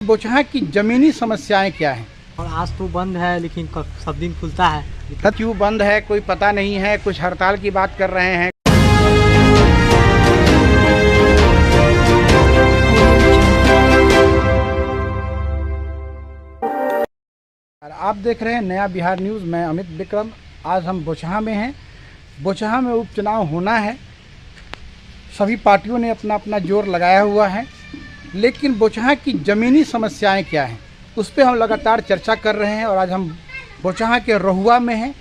बोचहा की जमीनी समस्याएं क्या हैं? और आज तो बंद है लेकिन सब दिन खुलता है। क्यों बंद है कोई पता नहीं है, कुछ हड़ताल की बात कर रहे हैं। आप देख रहे हैं नया बिहार न्यूज़। मैं अमित विक्रम। आज हम बोचहा में हैं। बोचहा में उपचुनाव होना है। सभी पार्टियों ने अपना अपना जोर लगाया हुआ है, लेकिन बोचहा की ज़मीनी समस्याएं क्या हैं उस पर हम लगातार चर्चा कर रहे हैं। और आज हम बोचहा के रहुआ में हैं।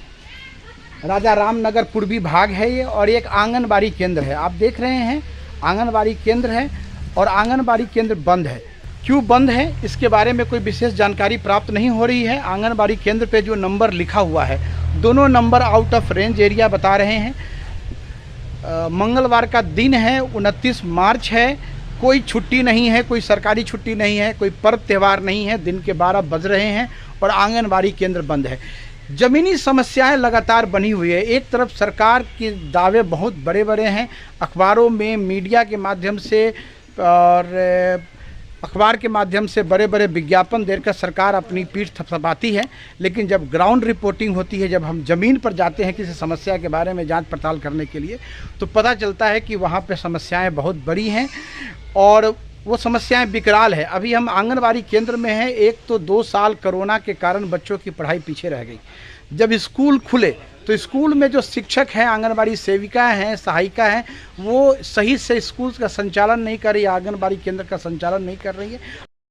राजा रामनगर पूर्वी भाग है ये, और एक आंगनबाड़ी केंद्र है। आप देख रहे हैं आंगनबाड़ी केंद्र है, और आंगनबाड़ी केंद्र बंद है। क्यों बंद है इसके बारे में कोई विशेष जानकारी प्राप्त नहीं हो रही है। आंगनबाड़ी केंद्र पे जो नंबर लिखा हुआ है, दोनों number out of range area बता रहे हैं। मंगलवार का दिन है, 29 मार्च है। कोई छुट्टी नहीं है, कोई सरकारी छुट्टी नहीं है, कोई पर्व त्यौहार नहीं है। दिन के 12 बज रहे हैं और आंगनबाड़ी केंद्र बंद है। ज़मीनी समस्याएं लगातार बनी हुई है। एक तरफ सरकार के दावे बहुत बड़े बड़े हैं, अखबारों में, मीडिया के माध्यम से और अखबार के माध्यम से बड़े बड़े विज्ञापन देकर सरकार अपनी पीठ थपथपाती है। लेकिन जब ग्राउंड रिपोर्टिंग होती है, जब हम ज़मीन पर जाते हैं किसी समस्या के बारे में जांच पड़ताल करने के लिए, तो पता चलता है कि वहाँ पे समस्याएं बहुत बड़ी हैं और वो समस्याएं विकराल है। अभी हम आंगनबाड़ी केंद्र में हैं। एक तो 2 साल कोरोना के कारण बच्चों की पढ़ाई पीछे रह गई। जब स्कूल खुले तो स्कूल में जो शिक्षक हैं, आंगनबाड़ी सेविका हैं, सहायिका हैं, वो सही से स्कूल का संचालन नहीं कर रही, आंगनबाड़ी केंद्र का संचालन नहीं कर रही है।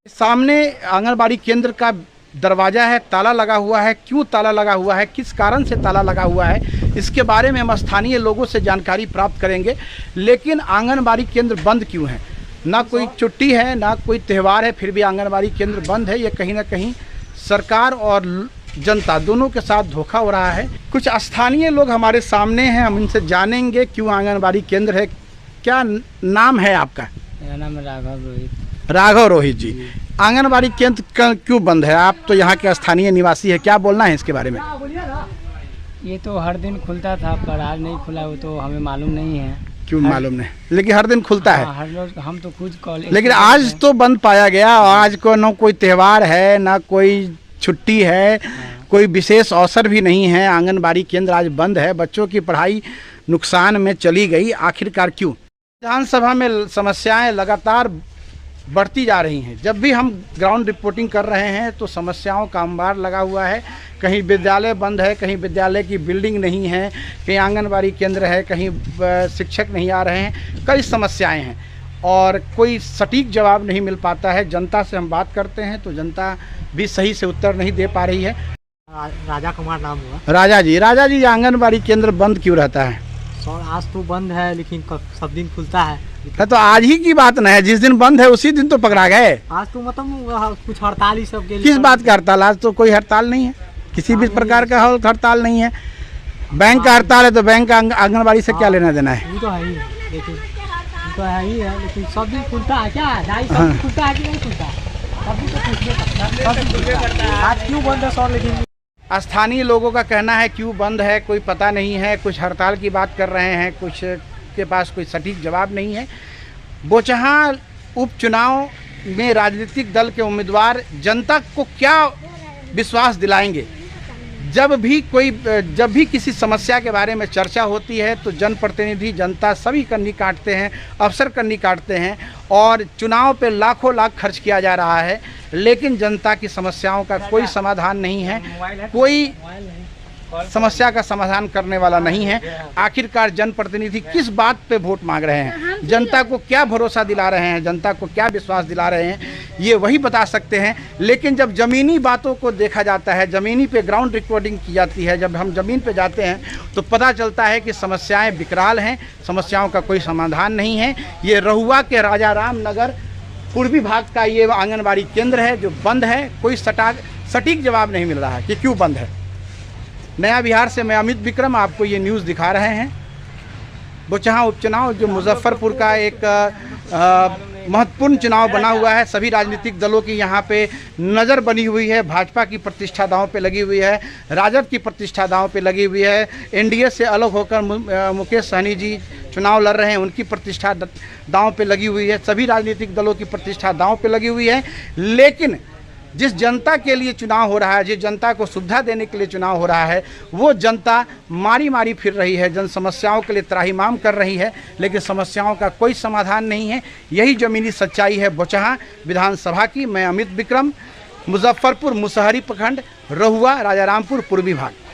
सामने आंगनबाड़ी केंद्र का दरवाज़ा है, ताला लगा हुआ है। क्यों ताला लगा हुआ है, किस कारण से ताला लगा हुआ है, इसके बारे में हम स्थानीय लोगों से जानकारी प्राप्त करेंगे। लेकिन आंगनबाड़ी केंद्र बंद क्यों है? ना कोई छुट्टी है, ना कोई त्यौहार है, फिर भी आंगनबाड़ी केंद्र बंद है। ये कहीं ना कहीं सरकार और जनता दोनों के साथ धोखा हो रहा है। कुछ स्थानीय लोग हमारे सामने हैं, हम इनसे जानेंगे क्यों आंगनबाड़ी केंद्र है। क्या नाम है आपका? मेरा नाम है राघव रोहित। राघव रोहित जी, आंगनबाड़ी केंद्र क्यों बंद है? आप तो यहाँ के स्थानीय निवासी है, क्या बोलना है इसके बारे में? ये तो हर दिन खुलता था, पर आज नहीं खुला, वो तो हमें मालूम नहीं है। क्यों मालूम नहीं, लेकिन हर दिन खुलता है। हर रोज हम तो खुद कॉलेज, लेकिन आज तो बंद पाया गया। आज को ना कोई त्यौहार है, ना कोई छुट्टी है, कोई विशेष अवसर भी नहीं है। आंगनबाड़ी केंद्र आज बंद है। बच्चों की पढ़ाई नुकसान में चली गई। आखिरकार क्यों? विधानसभा में समस्याएं लगातार बढ़ती जा रही हैं। जब भी हम ग्राउंड रिपोर्टिंग कर रहे हैं तो समस्याओं का अंबार लगा हुआ है। कहीं विद्यालय बंद है, कहीं विद्यालय की बिल्डिंग नहीं है, कहीं आंगनबाड़ी केंद्र है, कहीं शिक्षक नहीं आ रहे हैं। कई समस्याएं हैं और कोई सटीक जवाब नहीं मिल पाता है। जनता से हम बात करते हैं तो जनता भी सही से उत्तर नहीं दे पा रही है। राजा कुमार नाम हुआ। राजा जी, आंगनबाड़ी केंद्र बंद क्यों रहता है? सर आज तो बंद है लेकिन सब दिन खुलता है। तो आज ही की बात न है, जिस दिन बंद है उसी दिन तो पकड़ा गए। आज तो मतलब कुछ हड़ताल ही सब के लिए। किस बात का हड़ताल? आज तो कोई हड़ताल नहीं है, किसी भी प्रकार का हड़ताल नहीं है। बैंक का हड़ताल है तो बैंक का आंगनबाड़ी से क्या लेना देना है? ये तो है ही, लेकिन तो है ही है, लेकिन सब दिन खुलता है क्या? सब दिन खुलता है कि नहीं खुलता है? आज क्यों बंद है सर? लेकिन स्थानीय लोगों का कहना है क्यों बंद है कोई पता नहीं है। कुछ हड़ताल की बात कर रहे हैं, कुछ के पास कोई सटीक जवाब नहीं है। बोचहा उपचुनाव में राजनीतिक दल के उम्मीदवार जनता को क्या विश्वास दिलाएंगे? जब भी किसी समस्या के बारे में चर्चा होती है तो जनप्रतिनिधि, जनता सभी कन्नी काटते हैं, अफसर कन्नी काटते हैं और चुनाव पे लाखों लाख खर्च किया जा रहा है। लेकिन जनता की समस्याओं का कोई समाधान नहीं है, कोई समस्या का समाधान करने वाला नहीं है। आखिरकार जनप्रतिनिधि किस बात पे वोट मांग रहे हैं, जनता को क्या भरोसा दिला रहे हैं, जनता को क्या विश्वास दिला रहे हैं, ये वही बता सकते हैं। लेकिन जब ज़मीनी बातों को देखा जाता है, ज़मीनी पे ग्राउंड रिकॉर्डिंग की जाती है, जब हम ज़मीन पे जाते हैं तो पता चलता है कि समस्याएं विकराल हैं, समस्याओं का कोई समाधान नहीं है। ये रहुआ के राजा रामनगर पूर्वी भाग का ये आंगनबाड़ी केंद्र है जो बंद है। कोई सटीक जवाब नहीं मिल रहा है कि क्यों बंद है। नया बिहार से मैं अमित विक्रम आपको ये न्यूज़ दिखा रहे हैं। बोचहा उपचुनाव जो मुजफ्फरपुर का एक महत्वपूर्ण चुनाव बना हुआ है। सभी राजनीतिक दलों की यहाँ पे नज़र बनी हुई है। भाजपा की प्रतिष्ठा दांव पे लगी हुई है, राजद की प्रतिष्ठा दांव पे लगी हुई है। एनडीए से अलग होकर मुकेश सहनी जी चुनाव लड़ रहे हैं उनकी प्रतिष्ठा दांव पे लगी हुई है, सभी राजनीतिक दलों की प्रतिष्ठा दांव पे लगी हुई है। लेकिन जिस जनता के लिए चुनाव हो रहा है, जिस जनता को सुविधा देने के लिए चुनाव हो रहा है, वो जनता मारी मारी फिर रही है, जन समस्याओं के लिए त्राहिमाम कर रही है, लेकिन समस्याओं का कोई समाधान नहीं है। यही ज़मीनी सच्चाई है बोचहां विधानसभा की। मैं अमित विक्रम, मुजफ्फरपुर मुसहरी प्रखंड, रहुआ, राजारामपुर पूर्वी भाग।